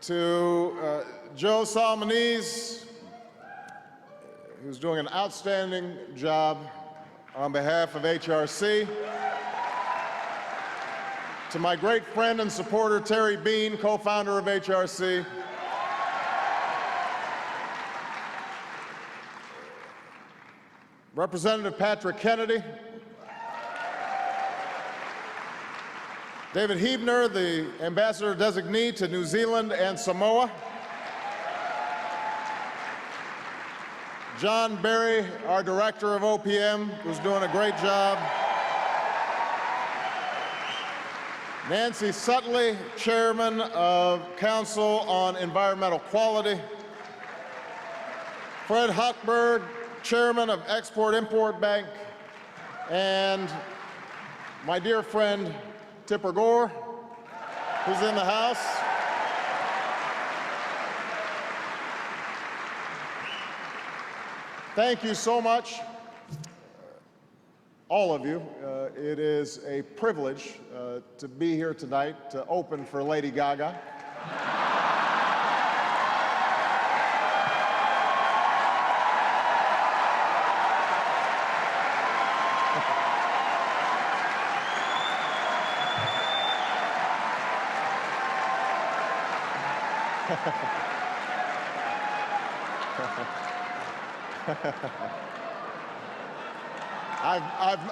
To Joe Solmonese, who's doing an outstanding job on behalf of HRC. To my great friend and supporter, Terry Bean, co-founder of HRC. Representative Patrick Kennedy. David Huebner, the Ambassador-designee to New Zealand and Samoa. John Berry, our Director of OPM, who's doing a great job. Nancy Sutley, Chairman of Council on Environmental Quality. Fred Hochberg, Chairman of Export-Import Bank. And my dear friend, Tipper Gore, who's in the House. Thank you so much, all of you. It is a privilege to be here tonight to open for Lady GaGa.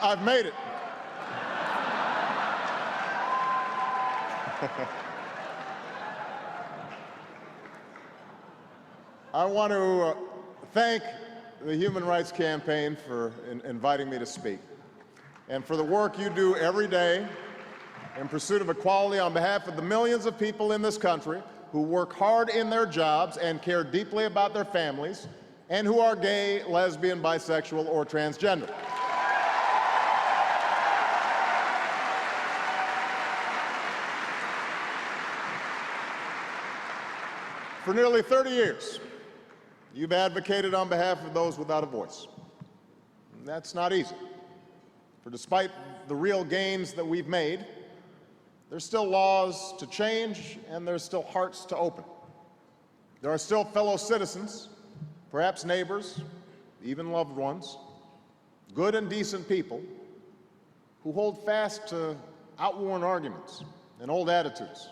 I've made it. I want to thank the Human Rights Campaign for inviting me to speak, and for the work you do every day in pursuit of equality on behalf of the millions of people in this country who work hard in their jobs and care deeply about their families, and who are gay, lesbian, bisexual, or transgender. For nearly 30 years, you've advocated on behalf of those without a voice. And that's not easy, for despite the real gains that we've made, there's still laws to change, and there's still hearts to open. There are still fellow citizens, perhaps neighbors, even loved ones, good and decent people who hold fast to outworn arguments and old attitudes,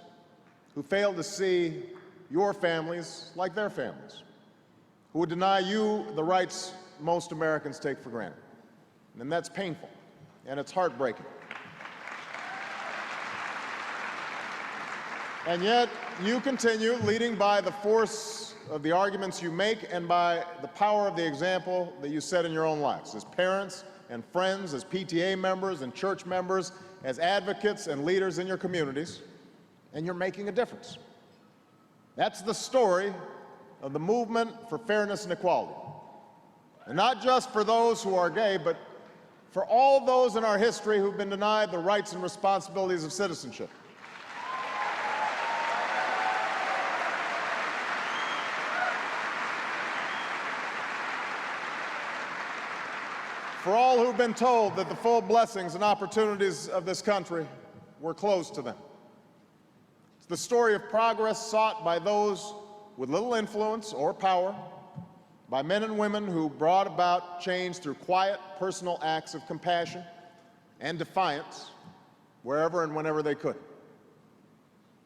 who fail to see your families like their families, who would deny you the rights most Americans take for granted. And that's painful, and it's heartbreaking. And yet, you continue leading by the force of the arguments you make and by the power of the example that you set in your own lives, as parents and friends, as PTA members and church members, as advocates and leaders in your communities, and you're making a difference. That's the story of the movement for fairness and equality. And not just for those who are gay, but for all those in our history who've been denied the rights and responsibilities of citizenship. For all who've been told that the full blessings and opportunities of this country were closed to them. It's the story of progress sought by those with little influence or power, by men and women who brought about change through quiet, personal acts of compassion and defiance wherever and whenever they could.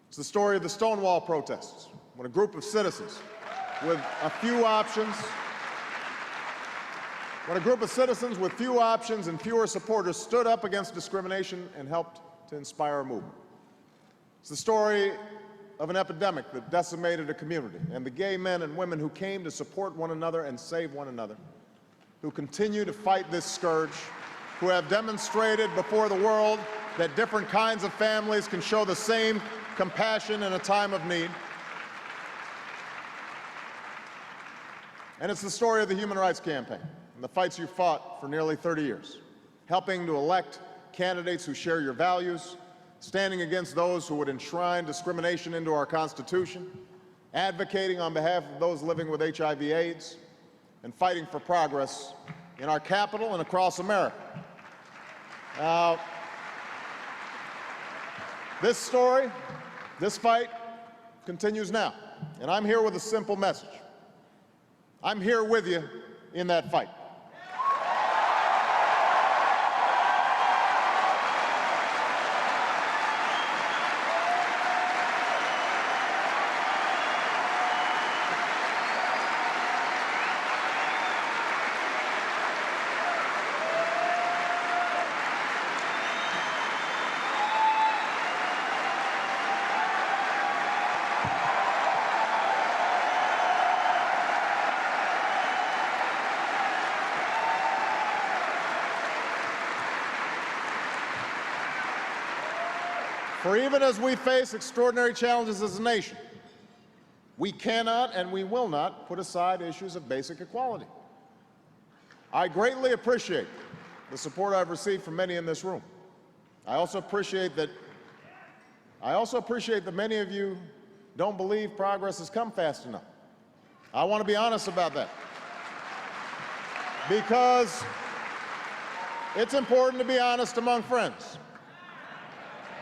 It's the story of the Stonewall protests, when a group of citizens with few options and fewer supporters stood up against discrimination and helped to inspire a movement. It's the story of an epidemic that decimated a community, and the gay men and women who came to support one another and save one another, who continue to fight this scourge, who have demonstrated before the world that different kinds of families can show the same compassion in a time of need. And it's the story of the Human Rights Campaign and the fights you fought for nearly 30 years, helping to elect candidates who share your values, standing against those who would enshrine discrimination into our Constitution, advocating on behalf of those living with HIV/AIDS, and fighting for progress in our capital and across America. Now, this story, this fight, continues now, and I'm here with a simple message. I'm here with you in that fight. For even as we face extraordinary challenges as a nation, we cannot and we will not put aside issues of basic equality. I greatly appreciate the support I've received from many in this room. I also appreciate that many of you don't believe progress has come fast enough. I want to be honest about that, because it's important to be honest among friends.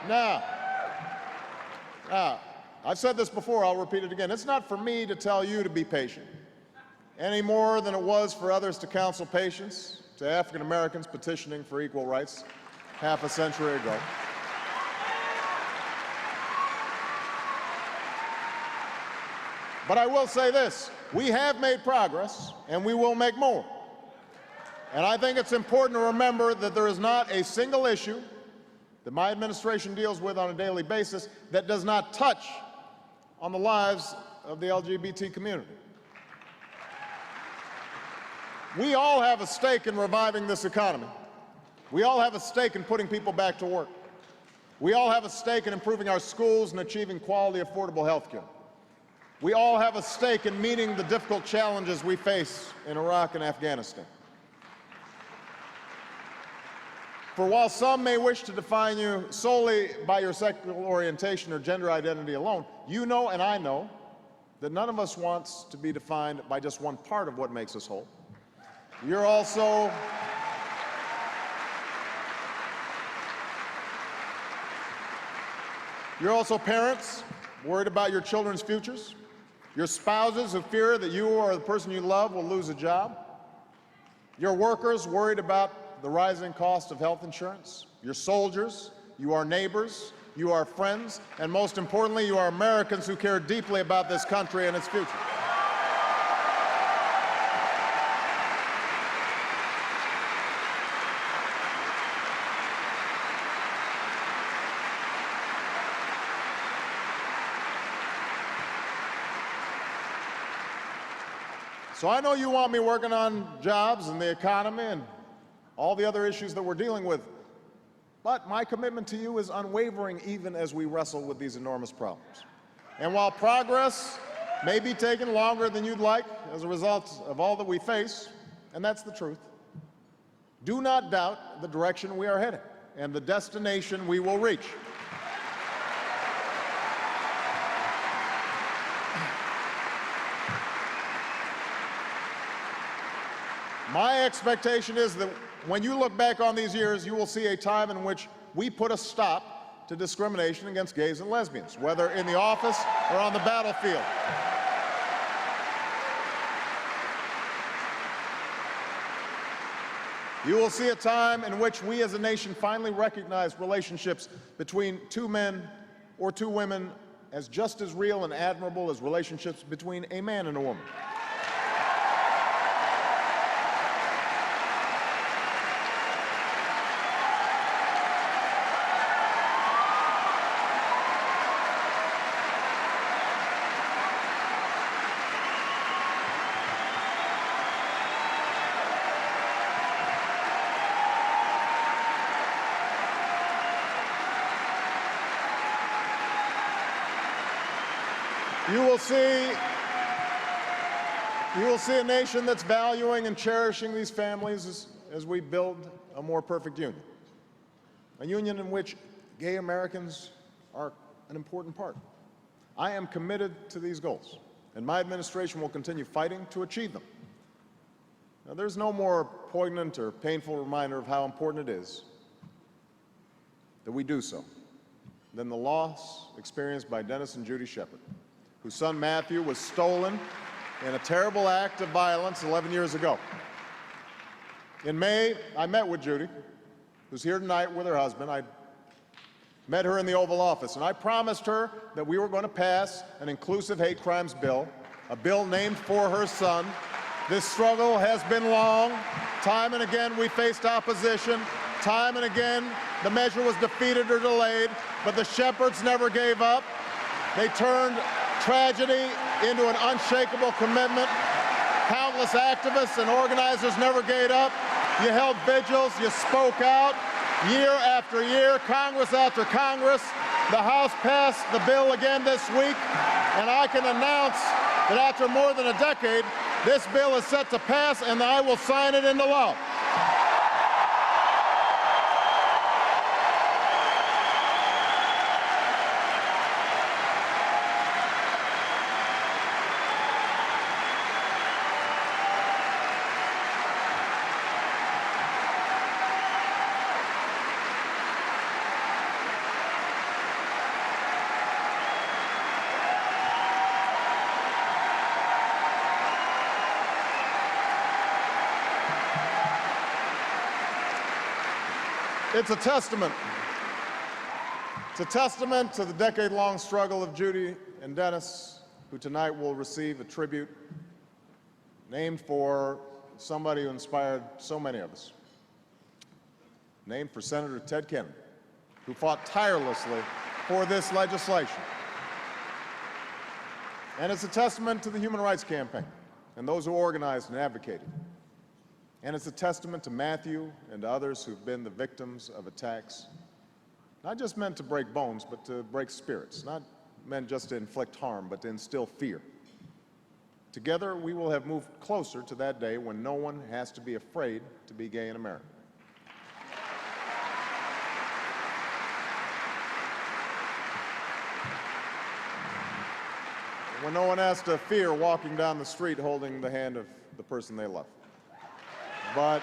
Now, I've said this before, I'll repeat it again. It's not for me to tell you to be patient, any more than it was for others to counsel patience to African Americans petitioning for equal rights half a century ago. But I will say this, we have made progress, and we will make more. And I think it's important to remember that there is not a single issue that my administration deals with on a daily basis that does not touch on the lives of the LGBT community. We all have a stake in reviving this economy. We all have a stake in putting people back to work. We all have a stake in improving our schools and achieving quality, affordable health care. We all have a stake in meeting the difficult challenges we face in Iraq and Afghanistan. For while some may wish to define you solely by your sexual orientation or gender identity alone, you know and I know that none of us wants to be defined by just one part of what makes us whole. You're also parents worried about your children's futures, your spouses who fear that you or the person you love will lose a job, your workers worried about the rising cost of health insurance, your soldiers, you are neighbors, you are friends, and most importantly, you are Americans who care deeply about this country and its future. So I know you want me working on jobs and the economy and all the other issues that we're dealing with, but my commitment to you is unwavering even as we wrestle with these enormous problems. And while progress may be taking longer than you'd like as a result of all that we face, and that's the truth, do not doubt the direction we are heading and the destination we will reach. My expectation is that when you look back on these years, you will see a time in which we put a stop to discrimination against gays and lesbians, whether in the office or on the battlefield. You will see a time in which we as a nation finally recognize relationships between two men or two women as just as real and admirable as relationships between a man and a woman. You will see a nation that's valuing and cherishing these families as we build a more perfect union. A union in which gay Americans are an important part. I am committed to these goals, and my administration will continue fighting to achieve them. Now, there's no more poignant or painful reminder of how important it is that we do so than the loss experienced by Dennis and Judy Shepard. whose son Matthew was stolen in a terrible act of violence 11 years ago. In May, I met with Judy, who's here tonight with her husband. I met her in the Oval Office, and I promised her that we were going to pass an inclusive hate crimes bill, a bill named for her son. This struggle has been long. Time and again we faced opposition. Time and again the measure was defeated or delayed, but the shepherds never gave up. They turned tragedy into an unshakable commitment. Countless activists and organizers never gave up. You held vigils, you spoke out. Year after year, Congress after Congress, the House passed the bill again this week, and I can announce that after more than a decade, this bill is set to pass, and I will sign it into law. It's a testament. It's a testament to the decade-long struggle of Judy and Dennis, who tonight will receive a tribute named for somebody who inspired so many of us, named for Senator Ted Kennedy, who fought tirelessly for this legislation. And it's a testament to the Human Rights Campaign and those who organized and advocated. And it's a testament to Matthew and to others who've been the victims of attacks, not just meant to break bones, but to break spirits, not meant just to inflict harm, but to instill fear. Together, we will have moved closer to that day when no one has to be afraid to be gay in America. When no one has to fear walking down the street holding the hand of the person they love. But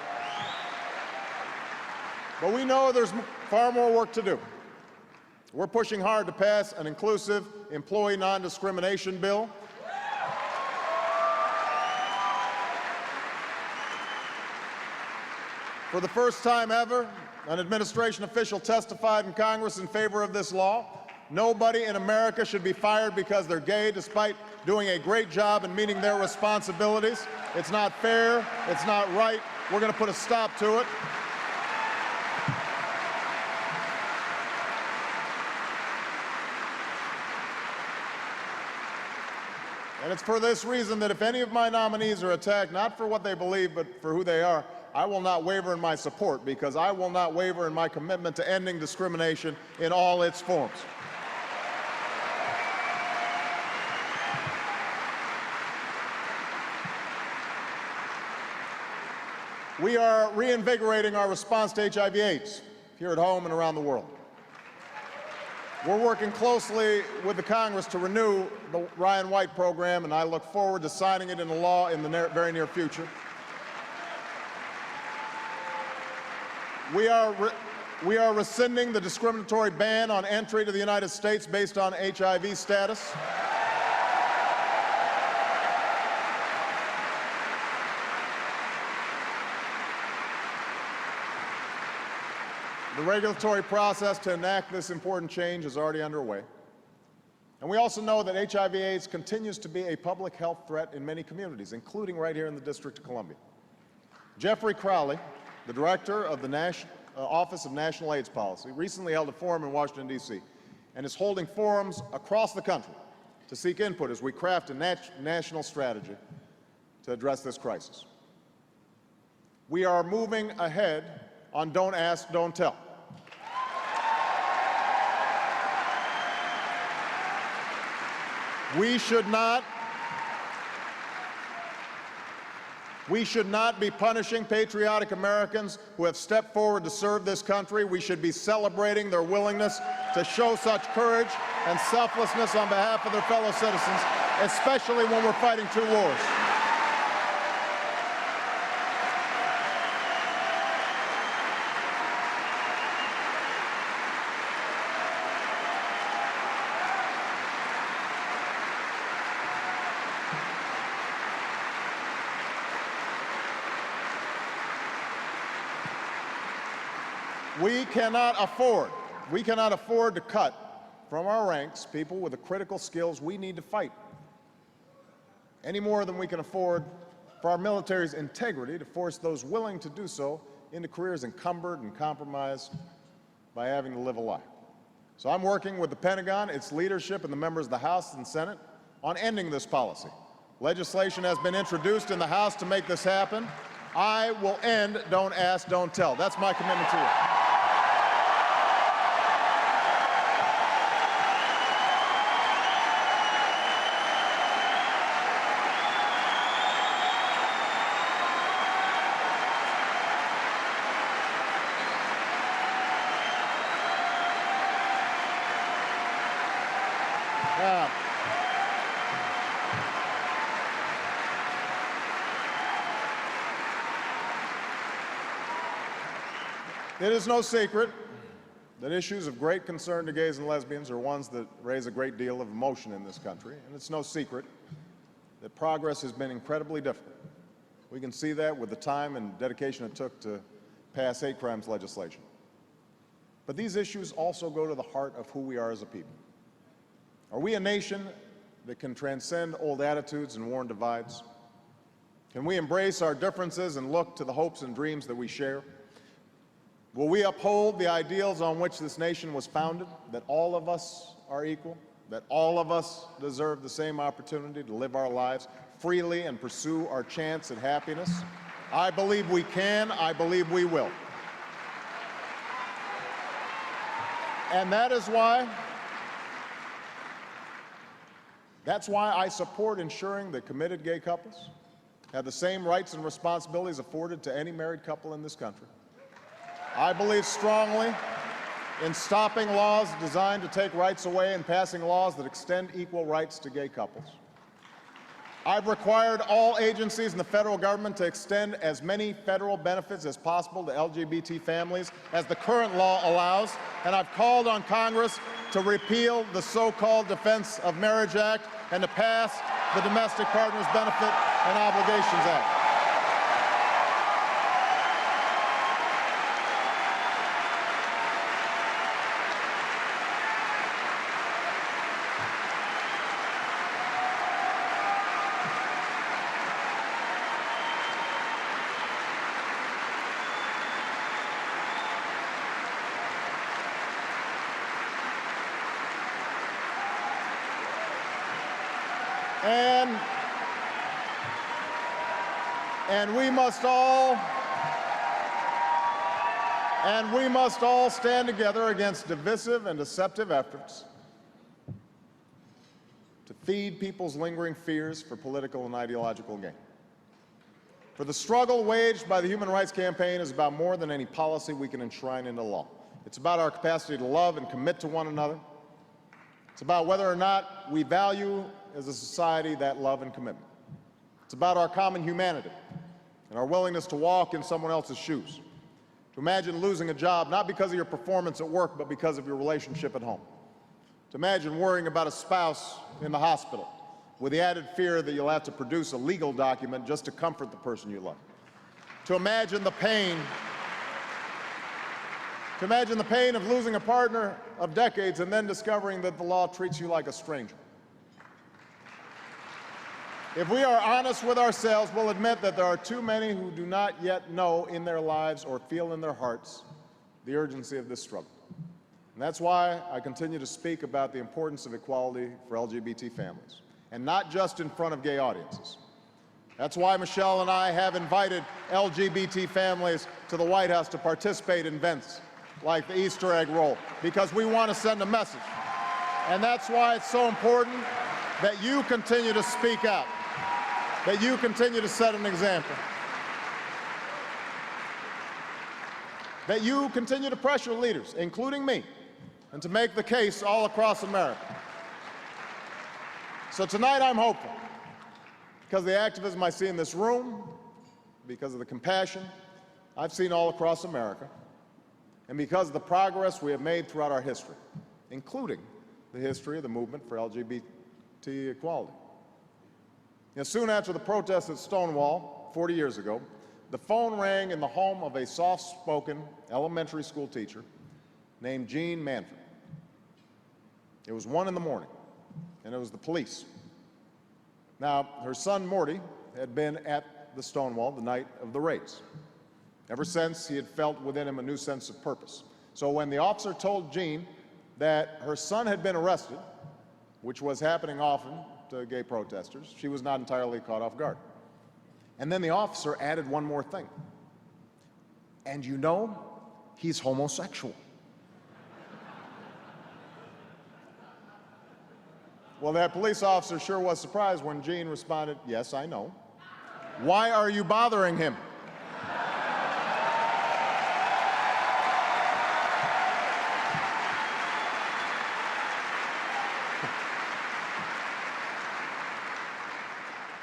we know there's far more work to do. We're pushing hard to pass an inclusive employee non-discrimination bill. For the first time ever, an administration official testified in Congress in favor of this law. Nobody in America should be fired because they're gay, despite doing a great job in meeting their responsibilities. It's not fair. It's not right. We're going to put a stop to it. And it's for this reason that if any of my nominees are attacked, not for what they believe, but for who they are, I will not waver in my support, because I will not waver in my commitment to ending discrimination in all its forms. We are reinvigorating our response to HIV/AIDS here at home and around the world. We're working closely with the Congress to renew the Ryan White program, and I look forward to signing it into law in the very near future. We are rescinding the discriminatory ban on entry to the United States based on HIV status. The regulatory process to enact this important change is already underway. And we also know that HIV/AIDS continues to be a public health threat in many communities, including right here in the District of Columbia. Jeffrey Crowley, the director of the Office of National AIDS Policy, recently held a forum in Washington, D.C., and is holding forums across the country to seek input as we craft a national strategy to address this crisis. We are moving ahead on Don't Ask, Don't Tell. We should not be punishing patriotic Americans who have stepped forward to serve this country. We should be celebrating their willingness to show such courage and selflessness on behalf of their fellow citizens, especially when we're fighting two wars. We cannot afford to cut from our ranks people with the critical skills we need to fight, any more than we can afford for our military's integrity to force those willing to do so into careers encumbered and compromised by having to live a lie. So I'm working with the Pentagon, its leadership, and the members of the House and Senate on ending this policy. Legislation has been introduced in the House to make this happen. I will end Don't Ask, Don't Tell. That's my commitment to you. It is no secret that issues of great concern to gays and lesbians are ones that raise a great deal of emotion in this country, and it's no secret that progress has been incredibly difficult. We can see that with the time and dedication it took to pass hate crimes legislation. But these issues also go to the heart of who we are as a people. Are we a nation that can transcend old attitudes and worn divides? Can we embrace our differences and look to the hopes and dreams that we share? Will we uphold the ideals on which this nation was founded, that all of us are equal, that all of us deserve the same opportunity to live our lives freely and pursue our chance at happiness? I believe we can. I believe we will. And that's why I support ensuring that committed gay couples have the same rights and responsibilities afforded to any married couple in this country. I believe strongly in stopping laws designed to take rights away and passing laws that extend equal rights to gay couples. I've required all agencies in the federal government to extend as many federal benefits as possible to LGBT families as the current law allows, and I've called on Congress to repeal the so-called Defense of Marriage Act and to pass the Domestic Partners Benefit and Obligations Act. And we must all stand together against divisive and deceptive efforts to feed people's lingering fears for political and ideological gain. For the struggle waged by the Human Rights Campaign is about more than any policy we can enshrine into law. It's about our capacity to love and commit to one another. It's about whether or not we value as a society that love and commitment. It's about our common humanity and our willingness to walk in someone else's shoes. To imagine losing a job not because of your performance at work, but because of your relationship at home. To imagine worrying about a spouse in the hospital with the added fear that you'll have to produce a legal document just to comfort the person you love. To imagine the pain of losing a partner of decades and then discovering that the law treats you like a stranger. If we are honest with ourselves, we'll admit that there are too many who do not yet know in their lives or feel in their hearts the urgency of this struggle. And that's why I continue to speak about the importance of equality for LGBT families, and not just in front of gay audiences. That's why Michelle and I have invited LGBT families to the White House to participate in events like the Easter egg roll, because we want to send a message. And that's why it's so important that you continue to speak out, that you continue to set an example, that you continue to pressure leaders, including me, and to make the case all across America. So tonight I'm hopeful, because of the activism I see in this room, because of the compassion I've seen all across America, and because of the progress we have made throughout our history, including the history of the movement for LGBT equality. Soon after the protests at Stonewall 40 years ago, the phone rang in the home of a soft-spoken elementary school teacher named Jean Manford. It was 1 in the morning, and it was the police. Now, her son Morty had been at the Stonewall the night of the raids. Ever since, he had felt within him a new sense of purpose. So when the officer told Jean that her son had been arrested, which was happening often to gay protesters, she was not entirely caught off guard. And then the officer added one more thing. And you know, he's homosexual. Well, that police officer sure was surprised when Jean responded, "Yes, I know. Why are you bothering him?"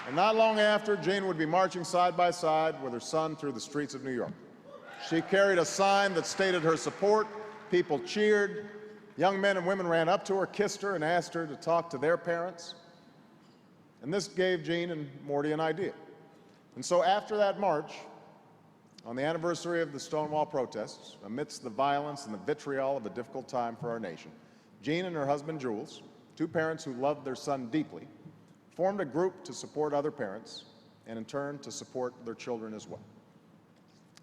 And not long after, Jean would be marching side by side with her son through the streets of New York. She carried a sign that stated her support. People cheered. Young men and women ran up to her, kissed her, and asked her to talk to their parents. And this gave Jean and Morty an idea. And so after that march, on the anniversary of the Stonewall protests, amidst the violence and the vitriol of a difficult time for our nation, Jean and her husband, Jules, two parents who loved their son deeply, formed a group to support other parents and, in turn, to support their children as well.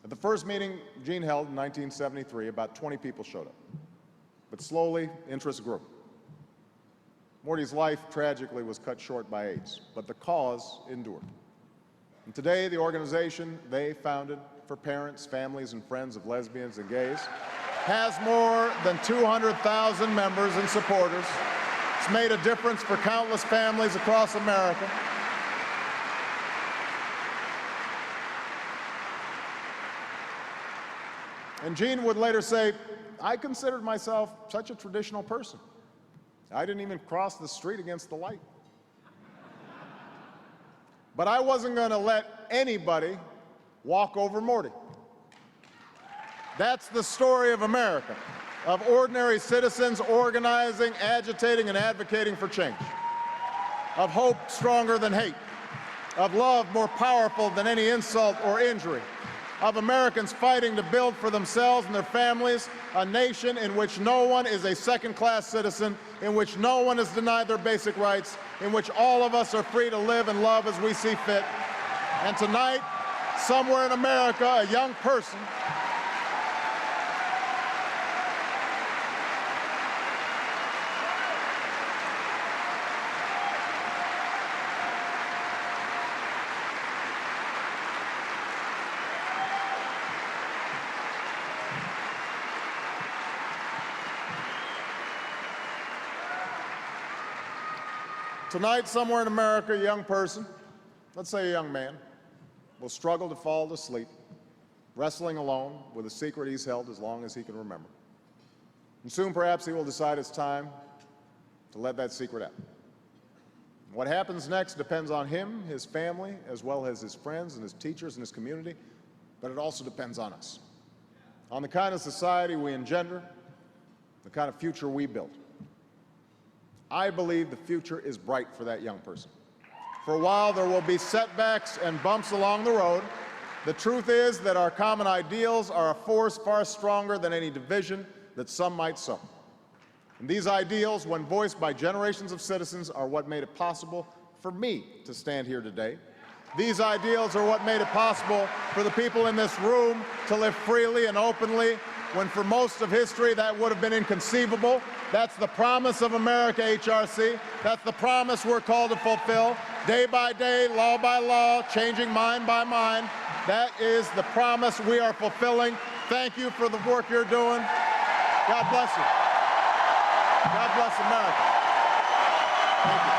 At the first meeting Jean held in 1973, about 20 people showed up. But slowly, interest grew. Morty's life, tragically, was cut short by AIDS, but the cause endured. And today, the organization they founded for parents, families, and friends of lesbians and gays has more than 200,000 members and supporters. It's made a difference for countless families across America. And Jean would later say, "I considered myself such a traditional person. I didn't even cross the street against the light. But I wasn't going to let anybody walk over Morty." That's the story of America, of ordinary citizens organizing, agitating, and advocating for change, of hope stronger than hate, of love more powerful than any insult or injury, of Americans fighting to build for themselves and their families a nation in which no one is a second-class citizen, in which no one is denied their basic rights, in which all of us are free to live and love as we see fit. And tonight, somewhere in America, a young person Tonight, somewhere in America, a young person, let's say a young man, will struggle to fall to sleep, wrestling alone with a secret he's held as long as he can remember. And soon, perhaps, he will decide it's time to let that secret out. What happens next depends on him, his family, as well as his friends and his teachers and his community, but it also depends on us, on the kind of society we engender, the kind of future we build. I believe the future is bright for that young person. For a while, there will be setbacks and bumps along the road. The truth is that our common ideals are a force far stronger than any division that some might sow. And these ideals, when voiced by generations of citizens, are what made it possible for me to stand here today. These ideals are what made it possible for the people in this room to live freely and openly, when for most of history that would have been inconceivable. That's the promise of America, HRC. That's the promise we're called to fulfill. Day by day, law by law, changing mind by mind. That is the promise we are fulfilling. Thank you for the work you're doing. God bless you. God bless America. Thank you.